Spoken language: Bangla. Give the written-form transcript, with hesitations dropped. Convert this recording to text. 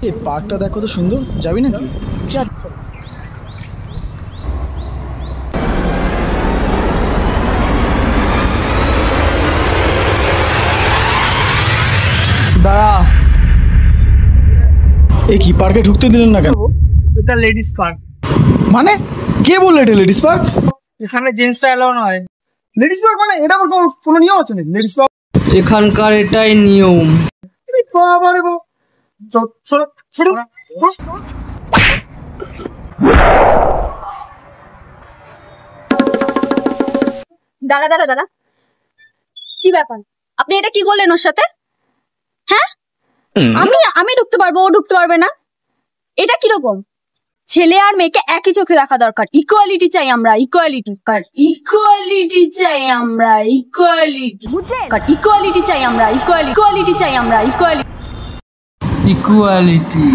এই পার্কটা দেখো তো সুন্দর, যাবি নাকি? দাঁড়া, এ কি পার্কে ঢুকতে দিলেন না কেন? এটা লেডিস পার্ক। মানে কে বললো এটা লেডিস পার্ক? এখানে জেন্টসরা এলাও নয়। লেডিস পার্ক মানে এটা আমার কোনো নিয়ম আছে নাকি? লেডিস পার্ক এখানকার এটাই নিয়ম। দাঁড়া দাঁড়া দাঁড়া, কি ব্যাপার? আপনি এটা কি করলেন ওর সাথে? হ্যাঁ, আমি আমি ঢুকতে পারবো, ও ঢুকতে পারবে না? এটা কিরকম? ছেলে আর মেয়েকে একই চোখে দেখা দরকার। ইকুয়ালিটি চাই আমরা, ইকুয়ালিটি ইকুয়ালিটি চাই আমরা, ইকুয়ালিটি ইকুয়ালিটি চাই আমরা, ইকুয়ালিটি চাই আমরা, ইকুয়ালিটি। ইকুয়ালিটি